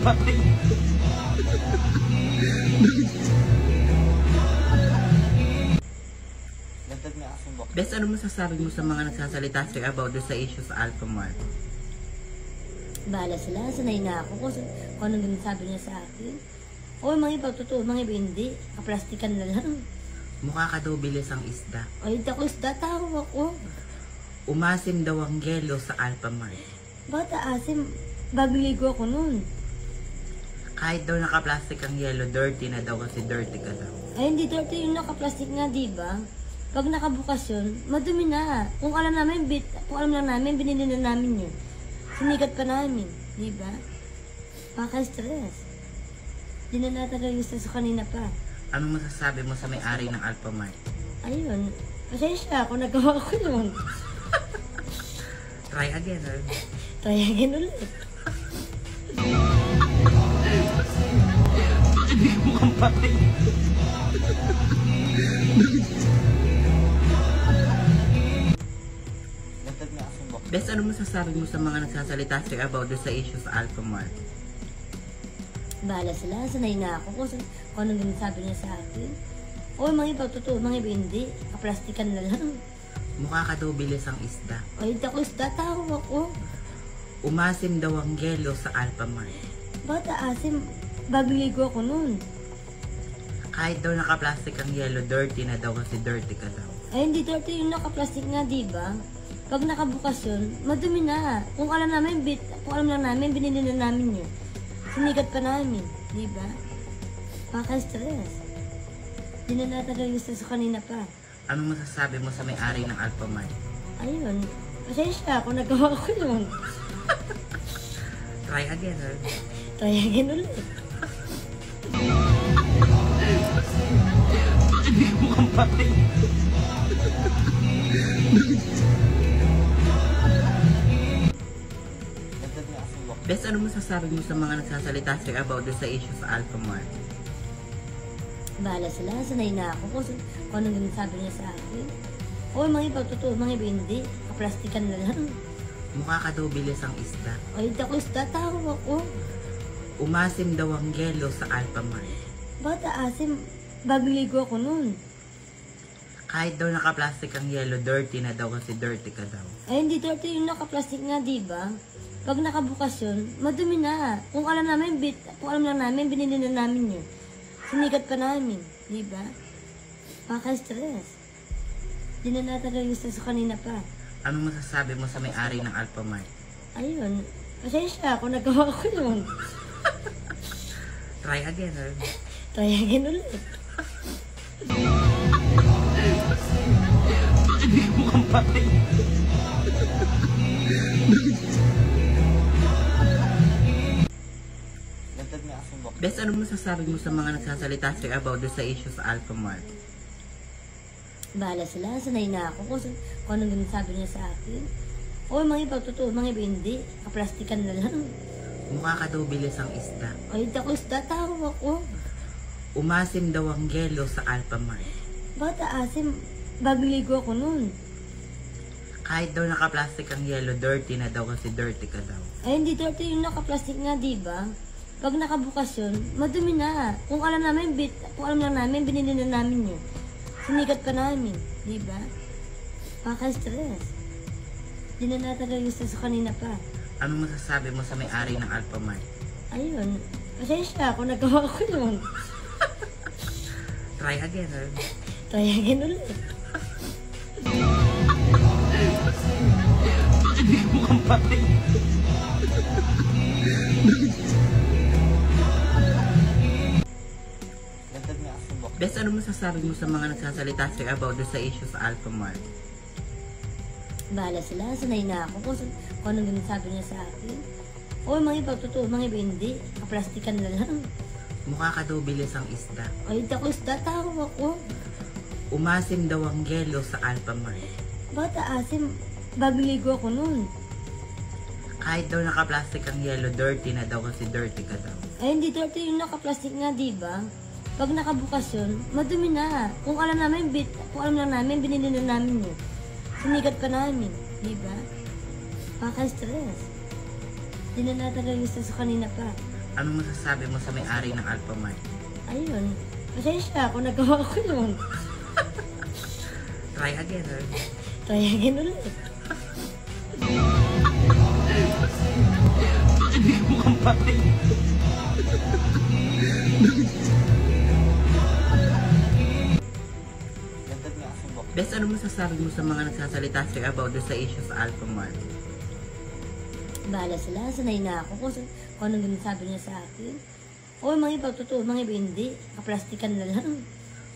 Bes, ano masasabi mo sa mga nagsasalita sa'yo about sa issue sa Alphamart? Bahala sila, sanay na ako kung anong sabi niya sa akin. O mga iba, totoo, mga iba hindi. Kaplastikan na lang. Mukha ka daw bilis ang isda. Ay, hindi ako isda, tao ako. Umasim daw ang yelo sa Alphamart. Bata asim, bagong ligo ako nun. Kahit daw naka-plastic ang yelo, dirty na daw kasi dirty ka daw. Ay, hindi dirty yung naka-plastic nga, diba? Pag nakabukas yun, madumi na. Kung alam lang namin, binili na namin yun. Sinikat pa namin, diba? Paka-stress. Di na natagal yung stress ko kanina pa. Anong masasabi mo sa may-ari ng Alphamart? Ayun, pasensya ako, nagawa ko yun. Try again, huh? Try again ulit. Hindi ko kampay. Bes, ano masasabi mo sa mga nagsasalita sa'yo about sa issue sa Alphamart? Bahala sila, sanay na ako kung anong sabi niya sa akin. O mga iba, totoo, mga iba hindi. Kaplastikan na lang. Mukha ka daw bilis ang isda. Ay, hindi ako isda, tao ako. Umasim daw ang yelo sa Alphamart. Bata asim, bagong ligo ako nun. Kahit daw naka-plastic ang yelo, dirty na daw kasi dirty ka daw. Ay, hindi dirty yung naka-plastic nga, diba? Pag nakabukas yun, madumi na. Kung alam lang namin, binili na namin yun. Sinikat pa namin, diba? Paka-stress. Di na natagal yung stress ko kanina pa. Anong masasabi mo sa may-ari ng Alphamart? Ayun, pasensya ako, nagawa ko yun. Try again, huh? Try again ulit. Hindi ko kampay. Bes, ano masasabi mo sa mga nagsasalita sa'yo about sa issue sa Alphamart? Bahala sila, sanay na ako kung anong sabi niya sa akin. O mga iba, totoo, mga iba hindi. Kaplastikan na lang. Mukha ka daw bilis ang isda. Ay, hindi ako isda, tao ako. Umasim daw ang yelo sa Alphamart. Bata asim, bagong ligo ako nun. Kahit daw naka-plastic ang yelo, dirty na daw kasi dirty ka daw. Ay, hindi dirty yung naka-plastic nga, diba? Pag nakabukas yun, madumi na. Kung alam lang namin, binili na namin yun. Sinikat pa namin, diba? Paka-stress. Di na natagal yung stress ko kanina pa. Anong masasabi mo sa may-ari ng Alphamart? Ayun, pasensya ako, nagawa ko yun. Try again, huh? Try again ulit. Hindi ko kampay. Bes, ano masasabi mo sa mga nagsasalita sa'yo about sa issue sa Alphamart? Bahala sila, sanay na ako kung anong sabi niya sa akin. O mga iba, totoo, mga iba hindi. Kaplastikan na lang. Mukha ka daw bilis ang isda. Ay, hindi ako isda, tao ako. Umasim daw ang yelo sa Alphamart. Bata asim, bagong ligo ako nun. Kahit daw naka-plastic ang yelo, dirty na daw kasi dirty ka daw. Ay, hindi dirty yung naka-plastic nga, diba? Pag nakabukas yun, madumi na. Kung alam lang namin, binili na namin yun. Sinikat pa namin, diba? Paka-stress. Di na natagal yung stress ko kanina pa. Anong masasabi mo sa may-ari ng Alphamart? Ayun, pasensya ako, nagawa ko yun. Try again, huh? Try again ulit. Hindi ko kampay. Bes, ano masasabi mo sa mga nagsasalita sa'yo about sa issue sa Alphamart? Bahala sila, sanay na ako kung anong sabi niya sa akin. O mga iba, totoo, mga iba hindi. Kaplastikan na lang. Mukha ka daw bilis ang isda. Ay, hindi ako isda, tao ako. Umasim daw ang yelo sa Alphamart. Bata asim, bagong ligo ako nun. Kahit daw naka-plastic ang yelo, dirty na daw kasi dirty ka daw. Ay, hindi dirty yung naka-plastic nga, diba? Pag nakabukas yun, madumi na. Kung alam lang namin, binili na namin yun. Sinikat pa namin, diba? Paka-stress. Di na natagal yung stress ko kanina pa. Anong masasabi mo sa may-ari ng Alphamart? Ayun, pasensya ako, nagawa ko yun. Try again, or? Try again ulit. Bes, ano masasabi mo sa mga nagsasalita sa'yo about sa issue sa Alphamart? Bahala sila, sanay na ako kung anong ginasabi niya sa akin. O mga iba, totoo, mga iba hindi. Kaplastikan na lang.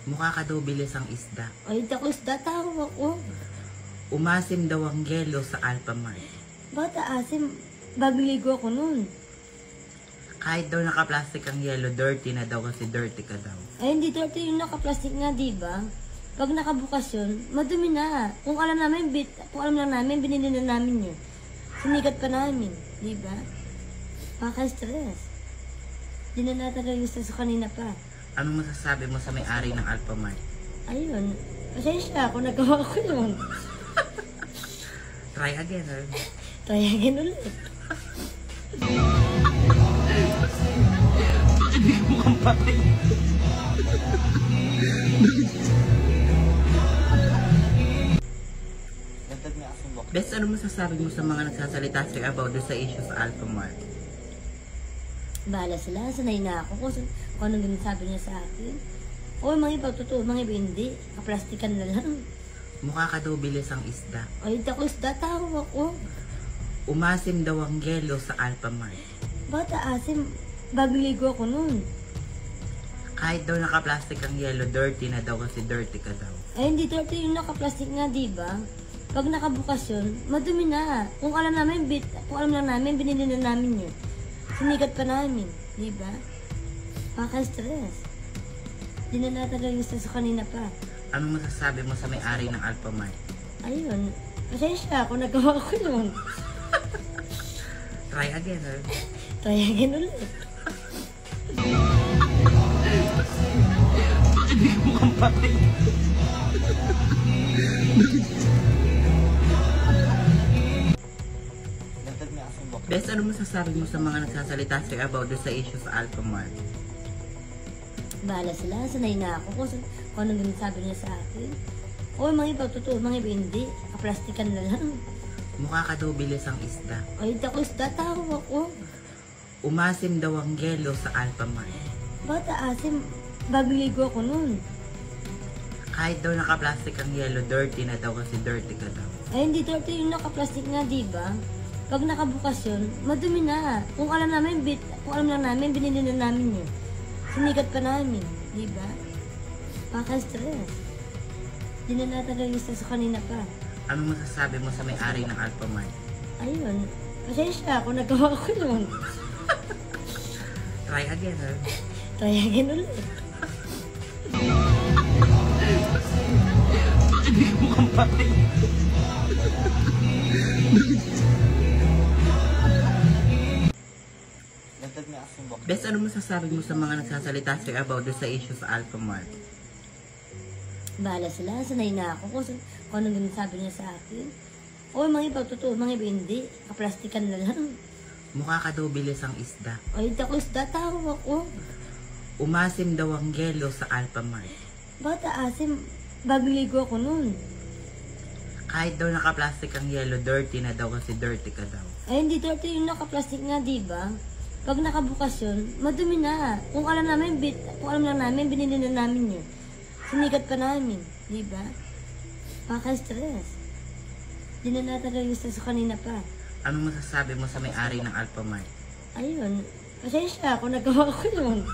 Mukha ka daw bilis ang isda. Ay, ako isda, tao ako. Umasim daw ang yelo sa Alphamart. Bata asim, bagong ligo ako nun. Kahit daw naka-plastic ang yelo, dirty na daw kasi dirty ka daw. Ay, hindi dirty yung naka-plastic nga, di ba? Pag nakabukas yun, madumi na. Kung alam lang namin, binili na namin yun. Sinikat pa namin, di ba? Paka-stress. Di na natagaw yung stress ko kanina pa. Anong masasabi mo sa may-ari ng Alphamart? Ayun, pasensya ako, nagawa ko yun. Try again, or? Try again ulit. Bes, ano masasabi mo sa mga nagsasalita sa'yo about sa issue sa Alphamart? Bahala sila, sanay na ako kung anong ginasabi niya sa akin. O mga iba, totoo, mga iba hindi. Kaplastikan na lang. Mukha ka daw bilis ang isda. Ay, ako isda, tao ako. Umasim daw ang yelo sa Alphamart. Bata asim, bagong ligo ako nun. Kahit daw naka-plastic ang yelo, dirty na daw kasi dirty ka daw. Ay, hindi dirty yung naka-plastic nga, di ba? Pag nakabukas yun, madumi na. Kung alam lang namin, binili na namin yun. Sinikat pa namin, di ba? Paka-stress. Di na natagaw yung stress ko kanina pa. Anong masasabi mo sa may-ari ng Alphamart? Ayun, pasensya ako, nagawa ko yun. Try again, or? Try again ulit. Bes, ano masasabi mo sa mga nagsasalita sa'yo about sa issue sa Alphamart? Bahala sila, sanay na ako kung anong ginasabi niya sa akin. O mga iba, totoo, mga iba hindi. Kaplastikan na lang. Mukha ka daw bilis ang isda. Ay, ako isda, tao ako. Umasim daw ang yelo sa Alphamart. Bata asim, bagong ligo ako nun. Kahit daw naka-plastic ang yelo, dirty na daw kasi dirty ka daw. Ay, hindi dirty yung naka-plastic nga, di ba? Pag nakabukas yun, madumi na. Kung alam lang namin, binili na namin yun. Sinikat pa namin, di ba? Paka-stress. Di na natagaw yung stress ko kanina pa. Anong masasabi mo sa may-ari ng Alphamart? Ayun, pasensya ako, nagawa ko yun. Try again, or? Try again ulit. Bes, ano masasabi mo sa mga nagsasalita sa'yo about sa issue sa Alphamart? Bahala sila, sanay na ako kung anong ginasabi niya sa akin. O mga iba, totoo, mga iba hindi. Kaplastikan na lang. Mukha ka daw bilis ang isda. Ay, ako isda, tao ako. Umasim daw ang yelo sa Alphamart. Bata asim, bagong ligo ako nun. Kahit daw naka-plastic ang yelo, dirty na daw kasi dirty ka daw. Ay, hindi dirty yung naka-plastic nga, di ba? Pag nakabukas yun, madumi na. Kung alam lang namin, binili na namin yun. Sinikat pa namin, di ba? Paka-stress. Di na natagaw yung stress ko kanina pa. Anong masasabi mo sa may-ari ng Alphamart? Ayun, pasensya ako, nagawa ko yun.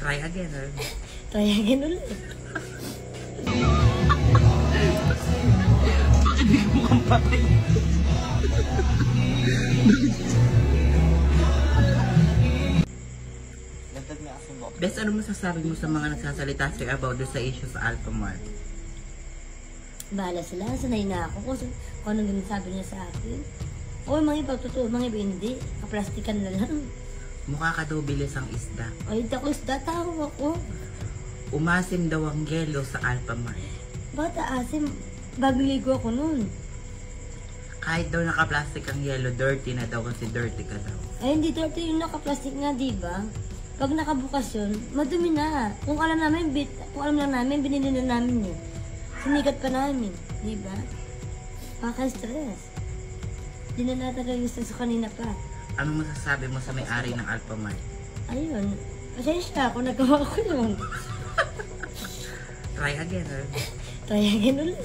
Try again, or? Try again ulit. Bes, ano masasabi mo sa mga nagsasalita sa'yo about sa issue sa Alphamart? Bahala sila, sanay na ako kung anong ginasabi niya sa akin. O mga iba, totoo, mga iba hindi. Kaplastikan na lang. Mukha ka daw bilis ang isda. Ay, ako isda, tao ako. Umasim daw ang yelo sa Alphamart. Bata asim, bagong ligo ako nun. Kahit daw naka-plastic ang yellow, dirty na daw kasi dirty ka daw. Ay, hindi dirty yung naka-plastic nga, di ba? Pag nakabukas yun, madumi na. Kung alam lang namin, binili na namin yun. Sinikat pa namin, di ba? Paka-stress. Di na natin stress kanina pa. Ano masasabi mo sa may-ari ng Alphamart? Ayun, pasensya ako, nagawa ko yun. Try again, Try again ulit.